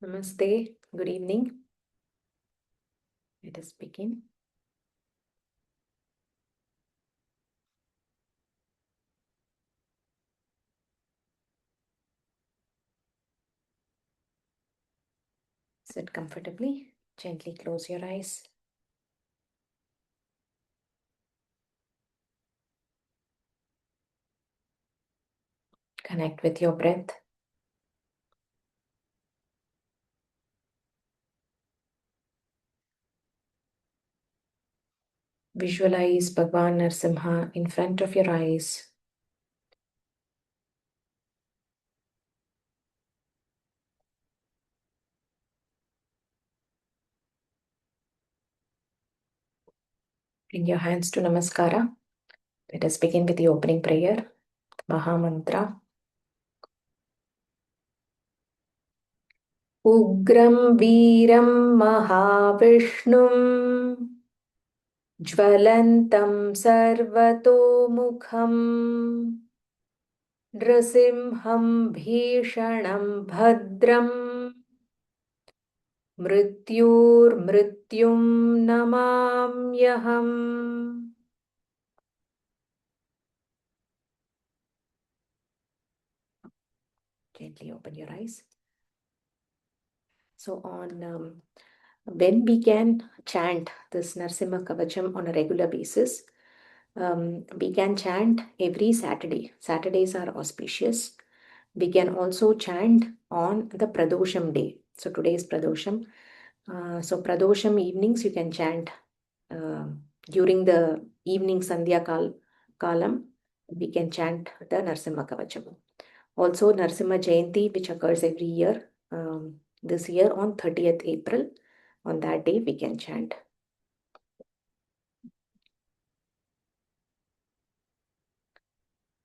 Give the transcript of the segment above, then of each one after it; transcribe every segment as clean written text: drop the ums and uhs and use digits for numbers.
Namaste, good evening. Let us begin. Sit comfortably, gently close your eyes. Connect with your breath. Visualize Bhagwan Narsimha in front of your eyes. Bring your hands to Namaskara. Let us begin with the opening prayer, Maha Mantra. Ugram Veeram Mahavishnum Jvalantam Sarvatomukham Nrsimham Bhishanam Bhadram मृत्युर्मृत्युं नमाम्यहम्. Gently open your eyes. So when we can chant this Narsimha Kavacham on a regular basis, we can chant every Saturday. Saturdays are auspicious. We can also chant on the Pradosham day. So today is Pradosham. So Pradosham evenings you can chant during the evening Sandhya Kalam. We can chant the Narsimha Kavacham. Also Narsimha Jayanti, which occurs every year. This year on 30th April. On that day we can chant.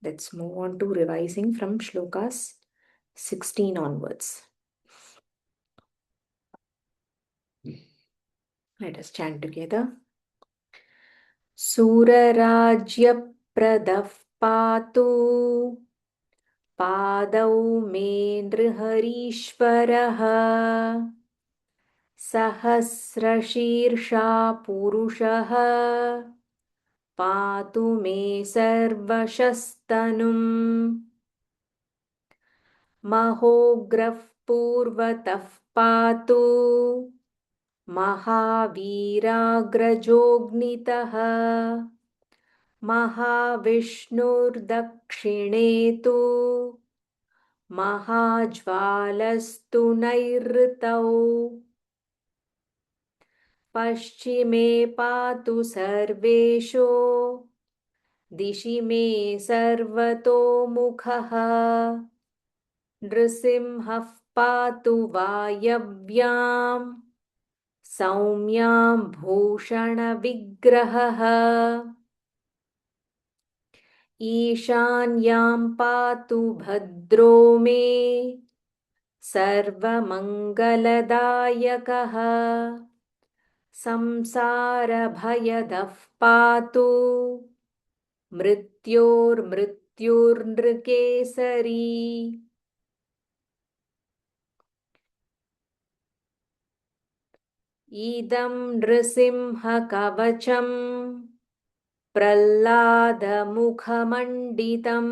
Let's move on to revising from shlokas 16 onwards. Let us chant together. Surarajyapradav patu padau me nriharishvaraha sahasrashirsha purushaha patu me sarvashastanum mahograf purvatah patu महावीराग्रजोऽग्नितः महाविष्णुर्दक्षिणे तु महाज्वालस्तु नैऋतौ पश्चिमे पातु सर्वेषु दिशि मे सर्वतोमुखः नृसिंहः पातु वायव्याम् सौम्यां भूषणविग्रहः ईशान्यां पातु भद्रो मे सर्वमङ्गलदायकः संसारभयदः पातु मृत्योर्मृत्युर्नृकेसरी. इदं नृसिंहकवचं प्रह्लादमुखमण्डितं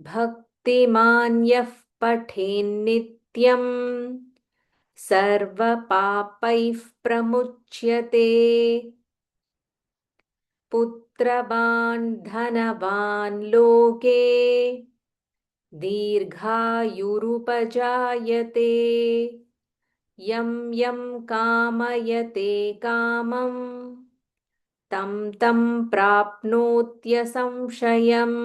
भक्तिमान् यः पठेन्नित्यं सर्वपापैः प्रमुच्यते. पुत्रवान् धनवान् लोके दीर्घायुरुपजायते. यं यं कामयते कामं तं तं प्राप्नोत्यसंशयम्.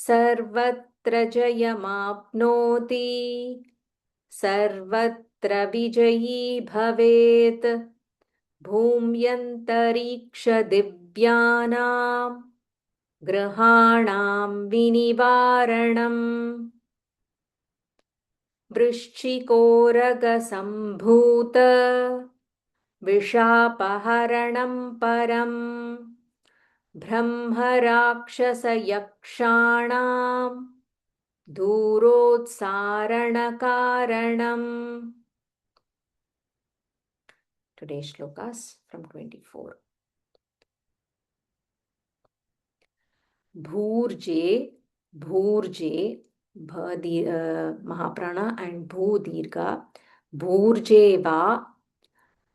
सर्वत्र जयमाप्नोति सर्वत्र विजयी भवेत्. भूम्यन्तरिक्षदिव्यानां ग्रहाणां विनिवारणम् वृश्चिकोरगसम्भूत विशापहरणं परम् ब्रह्मराक्षसयक्षाणां दूरोत्सारणकारणम्. Today's shlokas from 24. Bhurje, Bhurje, Mahaprana and Bhu Dirgha. Bhurjeva,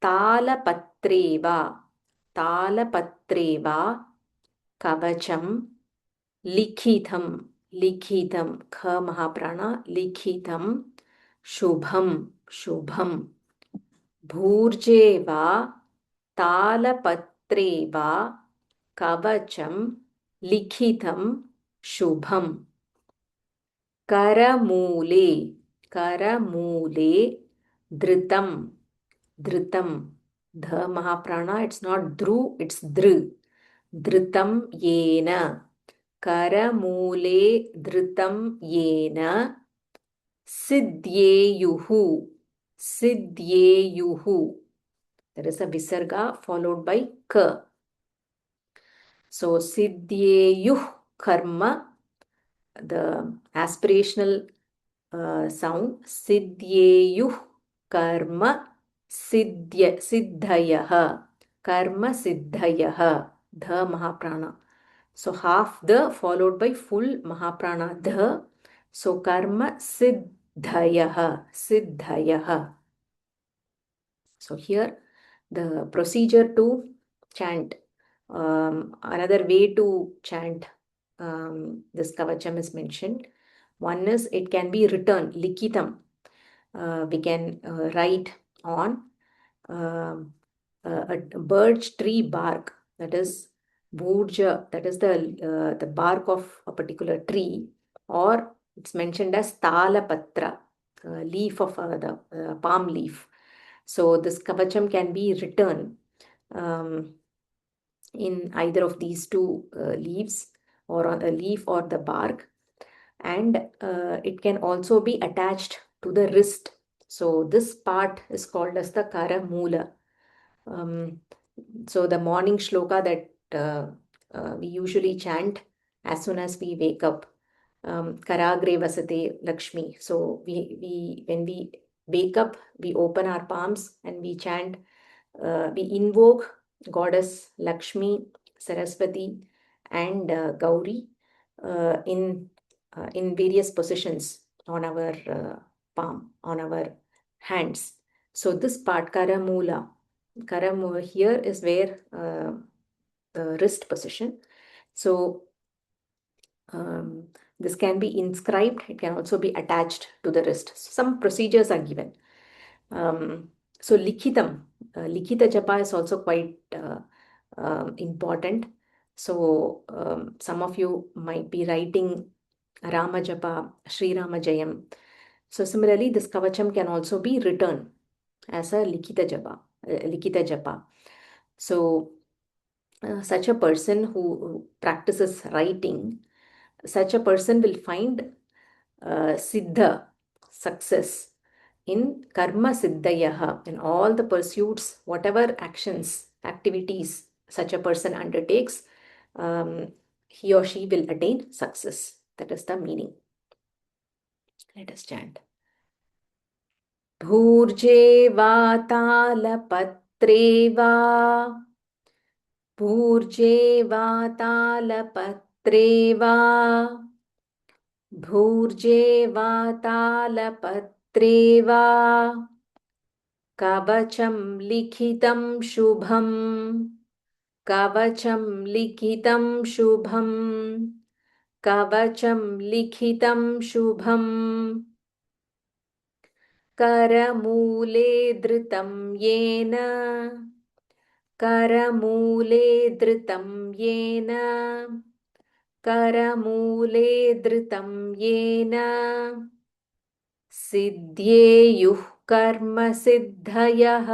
Talapatreva, Talapatreva, Kavacham, Likhitam, Likhitam, Kha Mahaprana, Likhitam, Shubham, Shubham. Bhurjeva, Talapatreva, Kavacham, Likhitam, Shubham. Karamule, Karamule, Dhritam, Dhritam. Dha Mahaprana, it's not Dhru, it's Dhr. Dhritam Yena. Karamule Dhritam Yena. Siddhyeyuhu. Siddhyeyuhu. There is a visarga followed by ka. So Siddhyeyuh karma, the aspirational sound. Siddhyeyuh karma siddhayah. Karma siddhayah. Dha Mahaprana. So half the followed by full Mahaprana dha. So karma siddhayah. Siddhayah. So here the procedure to chant. Another way to chant this Kavacham is mentioned. One is it can be written, likitam. We can write on a birch tree bark, that is bhurja, that is the bark of a particular tree, or it's mentioned as talapatra, leaf of the palm leaf. So this kavacham can be written in either of these two leaves, or on the leaf or the bark, and it can also be attached to the wrist. So this part is called as the karamula. So the morning shloka that we usually chant as soon as we wake up, Karagre Vasate Lakshmi. So we when we wake up, we open our palms and we chant, we invoke goddess Lakshmi, Saraswati, and Gauri in various positions on our palm, on our hands. So this part, Karamula, Karam here is where the wrist position. So this can be inscribed. It can also be attached to the wrist. Some procedures are given. So Likhitam, Likhita Japa is also quite important. So some of you might be writing Rama Japa, Sri Rama Jayam. So similarly, this Kavacham can also be written as a Likhita Japa. Likhita Japa. So such a person who practices writing, such a person will find siddha, success, in karma siddhayaha, in all the pursuits, whatever actions, activities such a person undertakes, he or she will attain success. That is the meaning. Let us chant. Bhurje vatalapatre va, Bhurje vatalapatre va, Bhurje vatalapatre va, Kavacham likhitam shubham, Kavacham likhitam shubham, Kavacham likhitam shubham, Karamule dhritam yena, Karamule dhritam yena, Karamule dhritam yena, Siddhyeyuh karma siddhayah,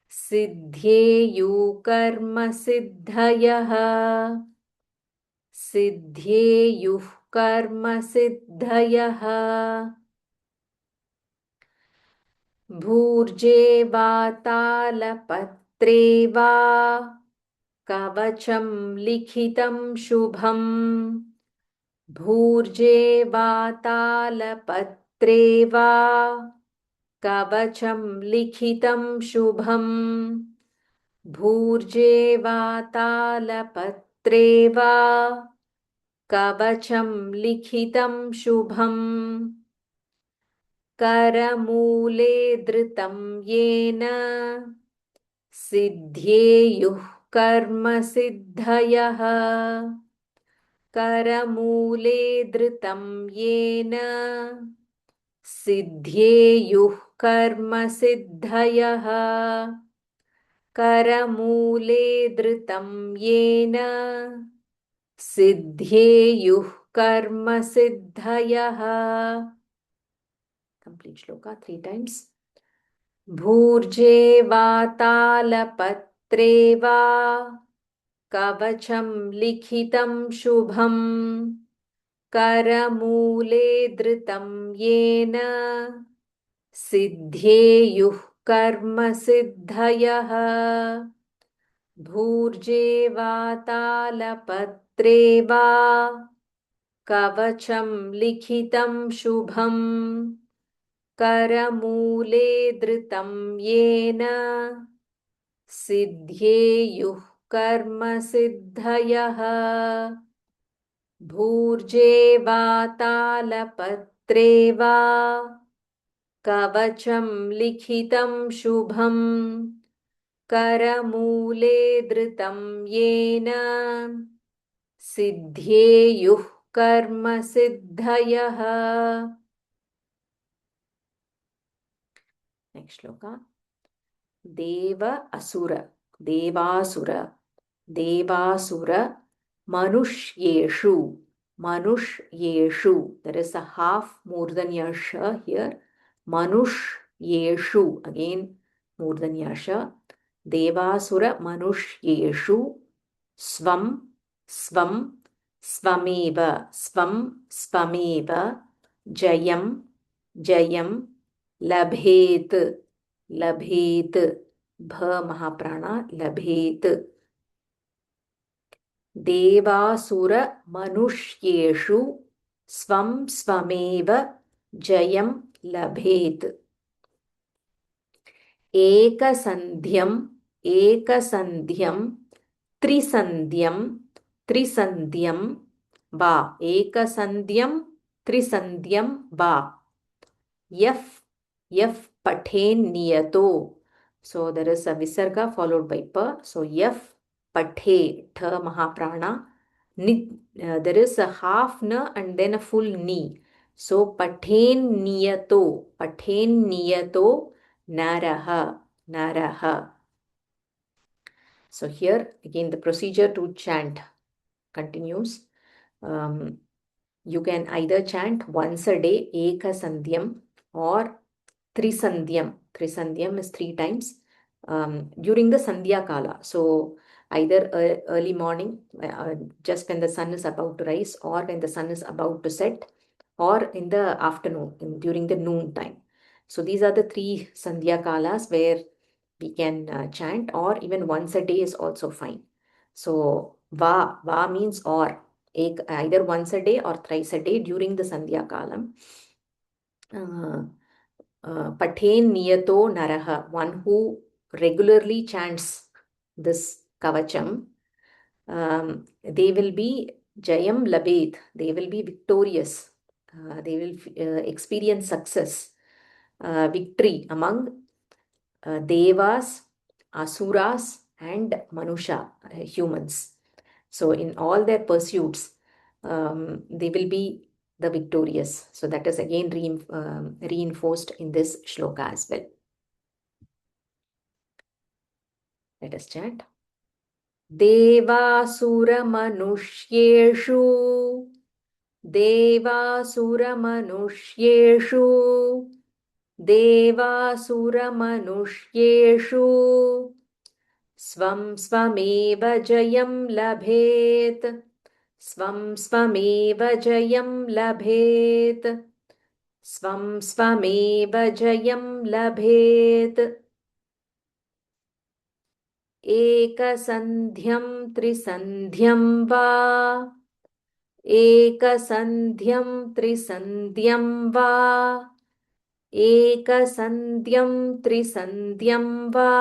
Siddhyeyuh karma siddhayah, Siddhyeyuh karma siddhayah. Bhurje vatalapatre va, Kavacham likhitam shubham, भूर्जे वातालपत्रे वा कवचं लिखितं शुभम् भूर्जे वातालपत्रे वा कवचं लिखितं शुभम् करमूले धृतं येन सिद्ध्येयुः कर्मसिद्धयः करमूले धृतं येन सिद्ध्येयुः कर्मसिद्धयः करमूले धृतं येन सिद्ध्येयुः कर्मसिद्धयः Complete shloka 3 times. भूर्जे वातालपत्रे वा कवचं लिखितं शुभम् करमूले धृतं येन सिद्ध्येयुः कर्मसिद्धयः भूर्जे वातालपत्रे वा कवचं लिखितं शुभम् करमूले धृतं येन सिद्ध्येयुः कर्मसिद्धयः भूर्जे वातालपत्रे वा कवचं लिखितं शुभम् करमूले धृतं येन सिद्ध्येयुः कर्मसिद्धयः नेक्स्ट श्लोका देव असुर देवासुर देवासुर मनुष्येषु मनुष्येषु there is a half मूर्धन्य sh here मनुष्येषु again मूर्धन्य sh देवासुर मनुष्येषु स्वं स्वं स्वमेव स्वं स्वमेव जयं जयं लभेत लभेत भ महाप्राणा लभेत देवासुर मनुष्येषु स्वं स्वमेव जयं लभेत एकसन्ध्यं एकसन्ध्यं त्रिसन्ध्यं त्रिसन्ध्यं वा एकसन्ध्यं त्रिसन्ध्यं वा यफ यफ पठेन् नियतो so there is a visarga followed by pa so yaf pathe tha mahaprana there is a half na and then a full ni so pathen niyato naraha naraha so here again the procedure to chant continues um, you can either chant once a day eka sandhyam or Trisandhyam. Trisandhyam is 3 times during the Sandhya Kala. So either early morning, just when the sun is about to rise, or when the sun is about to set, or in the afternoon, during the noon time. So these are the 3 Sandhya Kalas where we can chant, or even once a day is also fine. So va means or, either once a day or thrice a day during the Sandhya Kalam. Pathen niyato naraha, one who regularly chants this kavacham, they will be jayam labet, they will be victorious, they will experience success, victory among devas, asuras and manusha, humans. So in all their pursuits, they will be the victorious. So that is again reinforced in this shloka as well. Let us chant. Devasura-manusheshu Devasura-manusheshu Devasura-manusheshu Swam swameva jayam labhet Swam swameva jayam labhet Swam swameva jayam labhet एकसन्ध्यं त्रिसन्ध्यं वा एकसन्ध्यं त्रिसन्ध्यं वा एकसन्ध्यं त्रिसन्ध्यं वा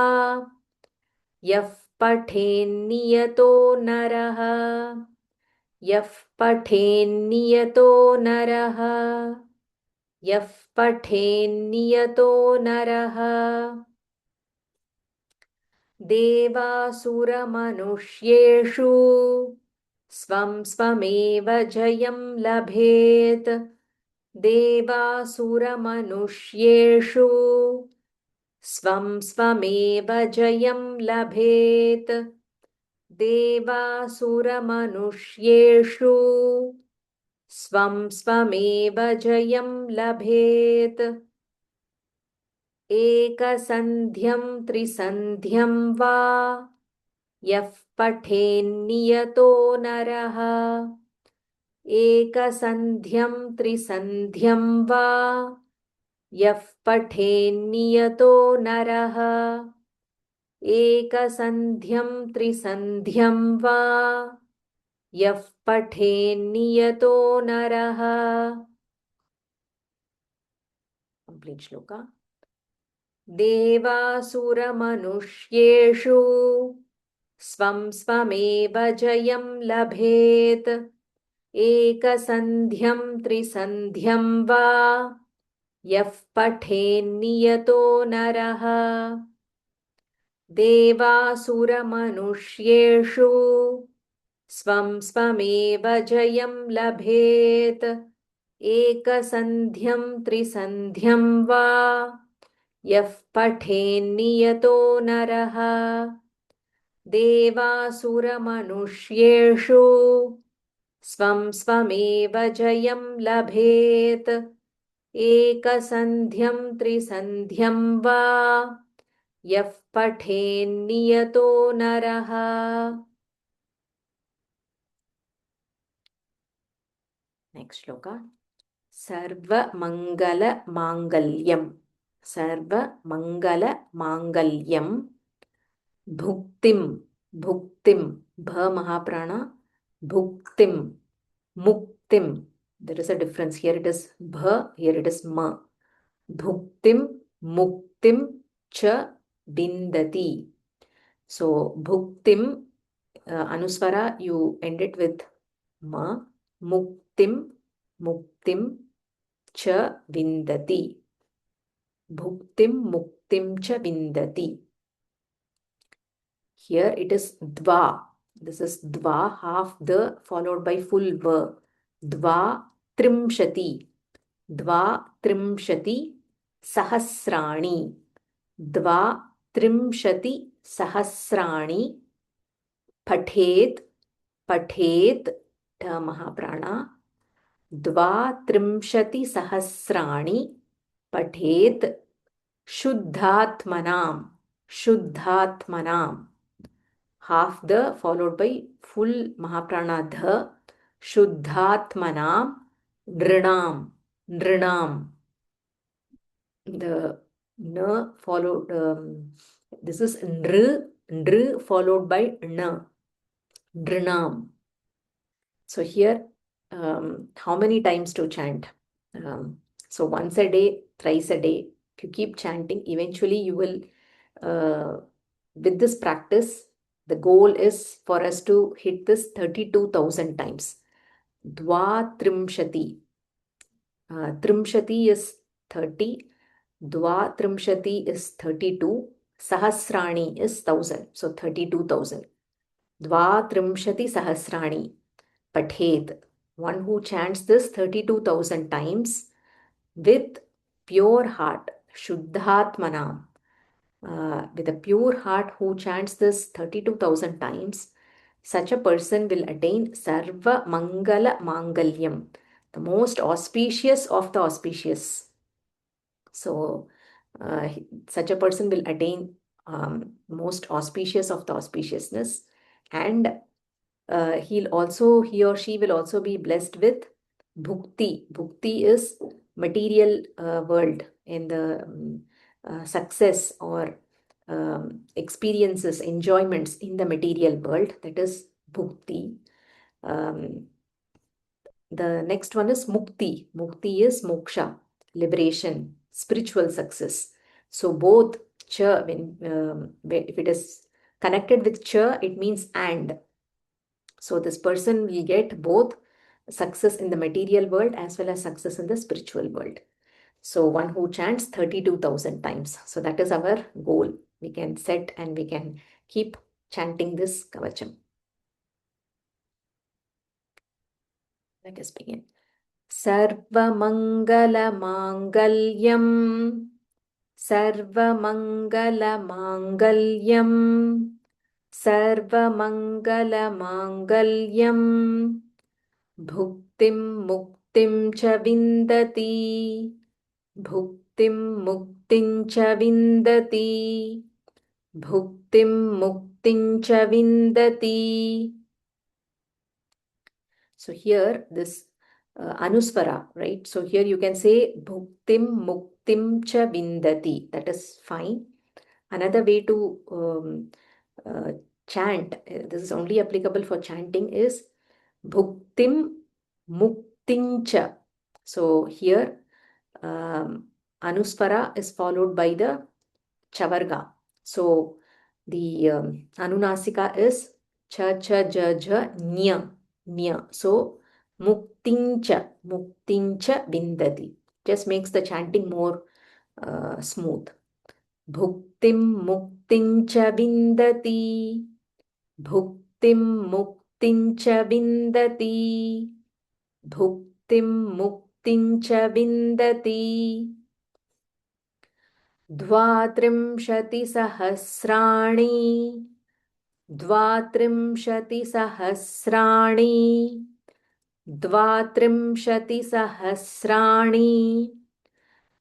यः पठेन्नियतो नरः यः पठेन्नियतो नरः यः पठेन्नियतो नरः देवासुरमनुष्येषु स्वं स्वमेव जयं लभेत् देवासुरमनुष्येषु स्वं स्वमेव जयं लभेत् देवासुरमनुष्येषु स्वं स्वमेव जयं लभेत् एकसन्ध्यं त्रिसन्ध्यं वा यः पठेन्नियतो नरः एकसन्ध्यं त्रिसन्ध्यं वा यः पठेन्नियतो नरः एकसन्ध्यं त्रिसन्ध्यं वा यः पठेन्नियतो नरः कंप्लीट श्लोका देवासुरमनुष्येषु स्वं स्वमेव जयं लभेत् एकसन्ध्यं त्रिसन्ध्यं वा यः पठेन्नियतो नरः देवासुरमनुष्येषु स्वं स्वमेव जयं लभेत् एकसन्ध्यं त्रिसन्ध्यं वा यः पठेन्नियतो नरः देवासुरमनुष्येषु स्वं स्वमेव जयं लभेत् एकसन्ध्यं त्रिसन्ध्यं वा यः पठेन्नियतो नरः नेक्स्ट श्लोका सर्वमङ्गलमाङ्गल्यं सर्वमङ्गलमाङ्गल्यं भुक्तिं भुक्तिं भ महाप्राणा भुक्तिं muktim. There is a difference. Here it is bha, here it is ma. Bhuktim, muktim cha bindati. So bhuktim, anuswara, you end it with ma. Muktim, muktim cha bindati. Bhuktim, muktim cha bindati. Here it is dva. This is dva, half the followed by full va. Dva trimshati. Dva trimshati sahasrani. Dva trimshati sahasrani. Pathet. Pathet. Dha mahaprana. Dva trimshati sahasrani. Pathet. Shuddhatmanam. Shuddhatmanam. Half the followed by full mahaprana dha. Shuddhatmanam. Nrinam. Nrinam. The na followed, this is nr, nr followed by na. Nrinam. So here, how many times to chant? So once a day, thrice a day. If you keep chanting, eventually you will, with this practice, the goal is for us to hit this 32,000 times. Dva trimshati. Trimshati is 30. Dva trimshati is 32. Sahasrani is 1000. So 32,000. Dva trimshati sahasrani. Pathet. One who chants this 32,000 times with pure heart. Shuddhatmanam. With a pure heart who chants this 32,000 times, such a person will attain Sarva Mangala Mangalyam, the most auspicious of the auspicious. So, such a person will attain most auspicious of the auspiciousness, and he or she will also be blessed with bhukti. Bhukti is material world, in the success or experiences, enjoyments in the material world. That is bhukti. The next one is mukti. Mukti is moksha, liberation, spiritual success. So both cha, if it is connected with cha, it means and. So this person will get both success in the material world as well as success in the spiritual world. So one who chants 32,000 times. So that is our goal. We can set and we can keep chanting this kavacham. Let us begin. Sarvamangalamangalliyam. Sarvamangalamangalliyam. Sarvamangalamangalliyam. Bhuktim muktim cha vindati. Bhuktim muktim cha vindati. Bhuktim muktim cha vindati. So here this anusvara, right? So here you can say bhuktim muktim cha vindati. That is fine. Another way to uh, chant, this is only applicable for chanting, is bhuktim muktim cha. So here anusvara is followed by the chavarga. So the anunasika is cha cha ja ja nya nya. So muktincha vindati. Just makes the chanting more smooth. Bhuktim muktincha vindati. Bhuktim muktincha vindati. Bhuktim muktincha vindati. द्वात्रिंशतिसहस्राणि द्वात्रिंशतिसहस्राणि द्वात्रिंशतिसहस्राणि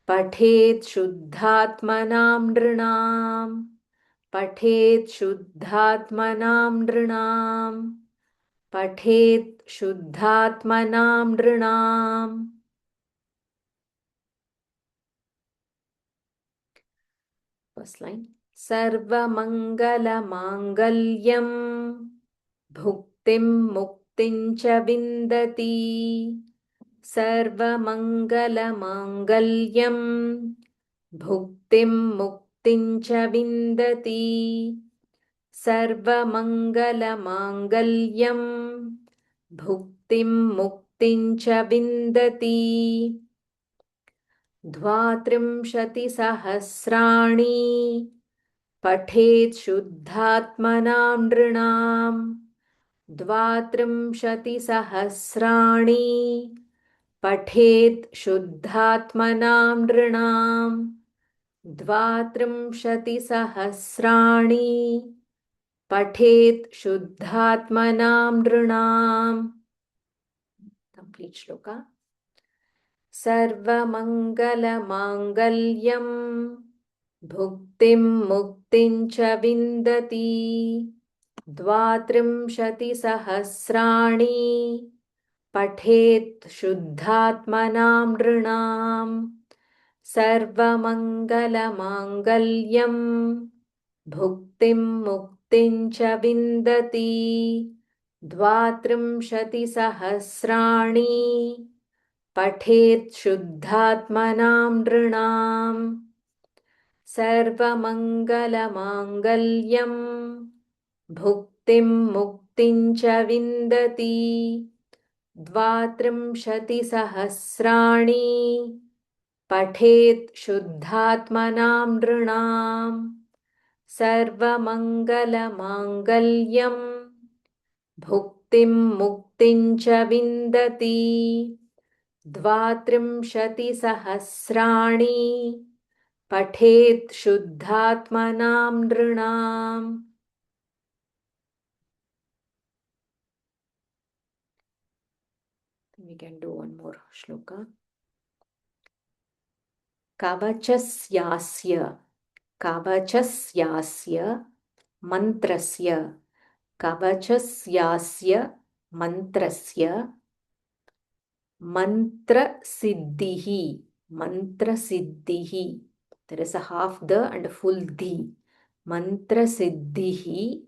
पठेत् शुद्धात्मनां नृणाम् पठेत् शुद्धात्मनां नृणाम् पठेत् शुद्धात्मनां नृणाम्. First line. Sarvamangalamangalliyam bhuktim muktim cha vindati. Sarvamangalamangalliyam bhuktim muktim cha vindati. Sarvamangalamangalliyam bhuktim muktim cha vindati. द्वात्रिंशतिसहस्राणि पठेत् शुद्धात्मनां नृणाम् द्वात्रिंशतिसहस्राणि पठेत् शुद्धात्मनां नृणाम् द्वात्रिंशतिसहस्राणि पठेत् शुद्धात्मनां नृणाम्. Complete shloka. सर्वमङ्गलमाङ्गल्यं भुक्तिं मुक्तिं च विन्दति. द्वात्रिंशतिसहस्राणि पठेत् शुद्धात्मनां नृणाम् सर्वमङ्गलमाङ्गल्यं भुक्तिं मुक्तिं च विन्दति. द्वात्रिंशतिसहस्राणि पठेत् शुद्धात्मनां नृणाम् सर्वमङ्गलमाङ्गल्यं भुक्तिं मुक्तिं च विन्दति. द्वात्रिंशतिसहस्राणि पठेत् शुद्धात्मनां नृणाम् सर्वमङ्गलमाङ्गल्यं भुक्तिं मुक्तिं च विन्दति. द्वात्रिंशतिसहस्राणि पठेत् शुद्धात्मनां नृणाम्. We can do one more shloka. कवचस्यास्य मन्त्रस्य कवचस्यास्य मन्त्रस्य mantrasiddhihi. There is a half the and a full the. Mantrasiddhihi,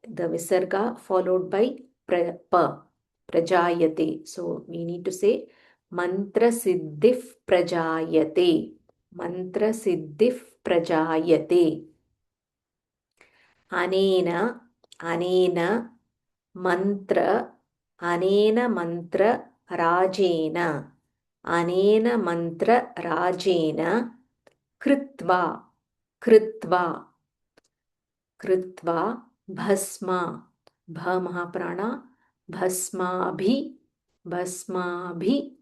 the visarga followed by pa. Prajayate. So we need to say mantra siddhif prajayate. Mantra siddhif prajayate. Anena, anena, mantra, anena mantra rajena. Anena mantra rajena kritva, kritva, kritva bhasma. Bha mahaprana, bhasmabhi, bhasmabhi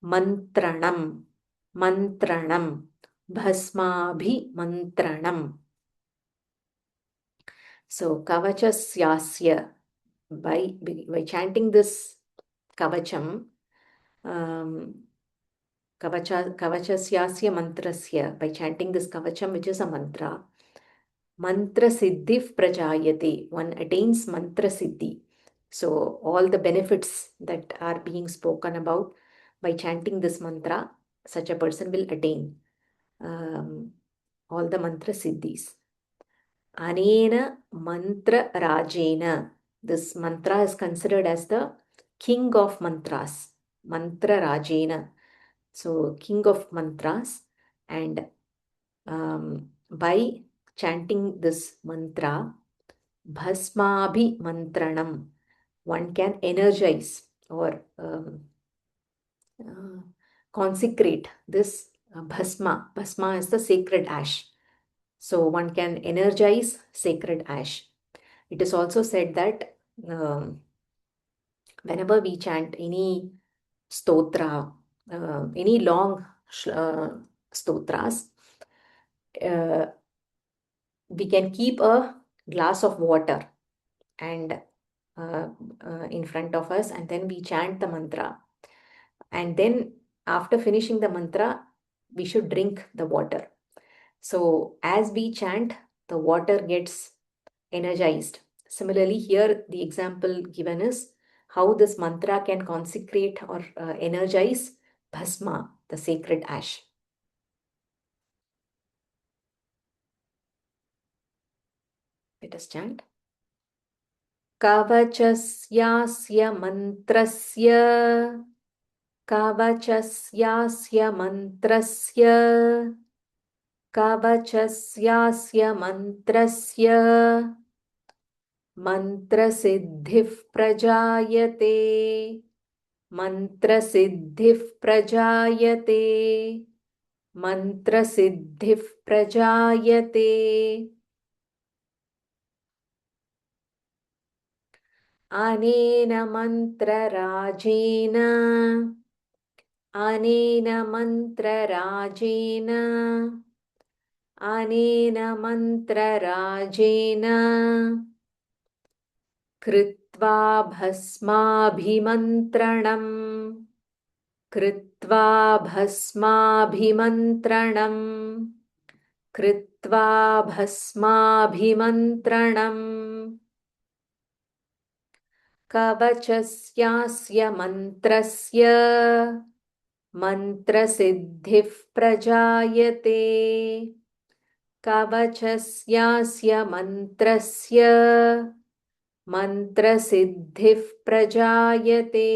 mantranam, mantranam, bhasmabhi mantranam. So kavachasyasya, by chanting this kavacham, kavachasyasya mantrasya, by chanting this kavacham, which is a mantra, mantra siddhif prajayate, one attains mantra siddhi. So all the benefits that are being spoken about by chanting this mantra, such a person will attain all the mantra siddhis. Anena mantra rajena. This mantra is considered as the king of mantras. Mantra rajena. So king of mantras. And by chanting this mantra, bhasmabhi mantranam, one can energize or consecrate this bhasma. Bhasma is the sacred ash. So one can energize sacred ash. It is also said that whenever we chant any stotra, any long stotras, uh, we can keep a glass of water and in front of us, and then we chant the mantra. And then after finishing the mantra, we should drink the water. So as we chant, the water gets energized. Similarly, here the example given is how this mantra can consecrate or energize bhasma, the sacred ash. Let us chant. Kavachasya mantrasya, kavachasya mantrasya, kavachasya mantrasya, mantrasiddhif prajayate, mantrasiddhif prajayate, mantrasiddhif prajayate. अनेन मन्त्रराजेन, अनेन मन्त्रराजेन, अनेन मन्त्रराजेन कृत्वा भस्माभिमन्त्रणम्, कृत्वा भस्माभिमन्त्रणम्, कृत्वा भस्माभिमन्त्रणम्. कवचस्यास्य मन्त्रस्य मन्त्रसिद्धिः प्रजायते, कवचस्यास्य मन्त्रस्य मन्त्रसिद्धिः प्रजायते,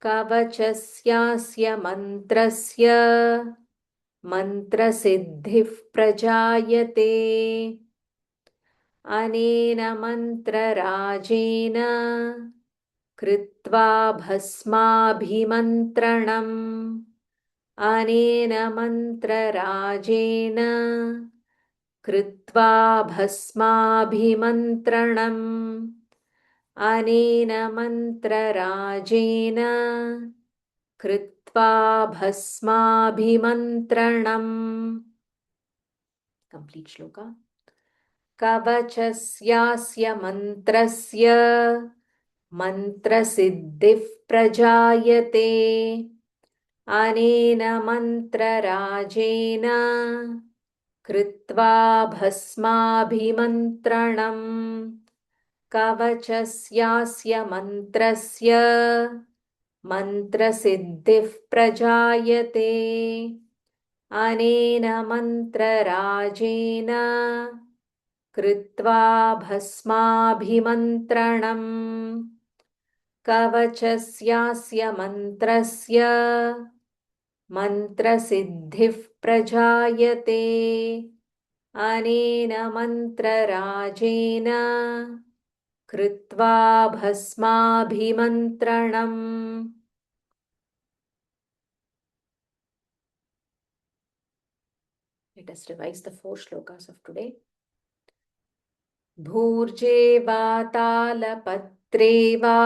कवचस्यास्य मन्त्रस्य मन्त्रसिद्धिः प्रजायते. अनेन मन्त्रराजेन कृत्वा भस्माभिमन्त्रणम्, अनेन मन्त्रराजेन कृत्वा भस्माभिमन्त्रणम्, अनेन मन्त्रराजेन कृत्वा भस्माभिमन्त्रणम्. Complete shloka. कवचस्यास्य मन्त्रस्य मन्त्रसिद्धिः प्रजायते, अनेन मन्त्रराजेन कृत्वा भस्माभिमन्त्रणम्, कवचस्यास्य मन्त्रस्य मन्त्रसिद्धिः प्रजायते, अनेन मन्त्रराजेन कृत्वा भस्माभिमन्त्रणम्. कवचस्यास्य मन्त्रस्य मन्त्रसिद्धिः प्रजायते अनेन मन्त्रराजेन कृत्वा भस्माभिमन्त्रणम्. Let us revise the 4 shlokas of today. भूर्जे वातालपत्रे वा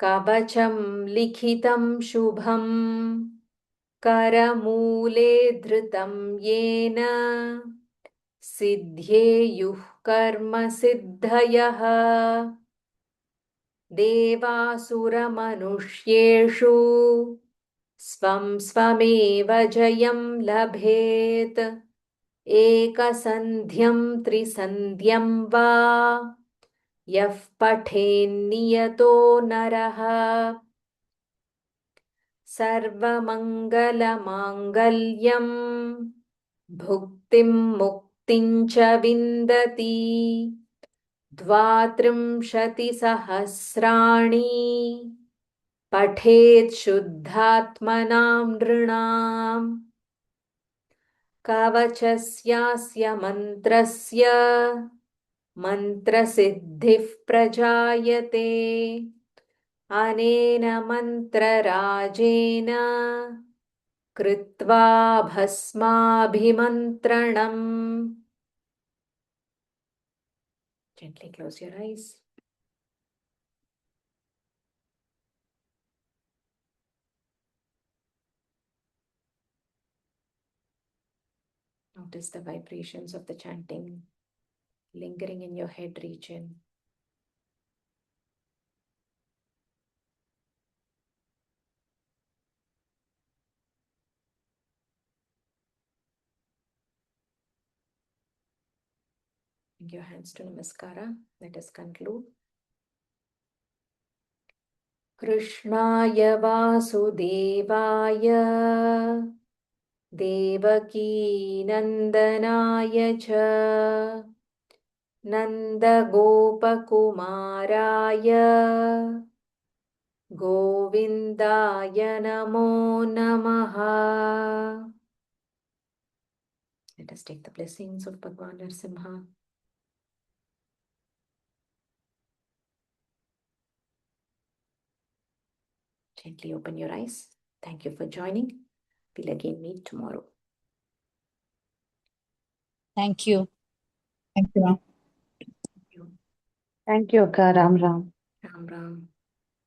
कवचं लिखितं शुभम् करमूले धृतं येन सिद्ध्येयुः कर्म सिद्धयः. देवासुरमनुष्येषु स्वं स्वमेव जयं लभेत् एकसन्ध्यं त्रिसन्ध्यं वा यः पठेन्नियतो नरः. सर्वमङ्गलमाङ्गल्यं भुक्तिं मुक्तिं च विन्दति 32 पठेत् शुद्धात्मनां नृणाम्. कवचस्यास्य मन्त्रस्य मन्त्रसिद्धिः प्रजायते अनेन मन्त्रराजेन कृत्वा भस्माभिमन्त्रणम्. Gently close your eyes. Notice the vibrations of the chanting lingering in your head region. Bring your hands to Namaskara. Let us conclude. कृष्णाय वासुदेवाय देवकीनन्दनाय च नन्दगोपकुमाराय गोविन्दाय नमो नमः. Let us take the blessings of Bhagwan Narasimha. Gently open your eyes. Thank you for joining. We'll again meet tomorrow. Thank you. Thank you. Thank you. Thank you, Akka. Ram Ram. Ram Ram.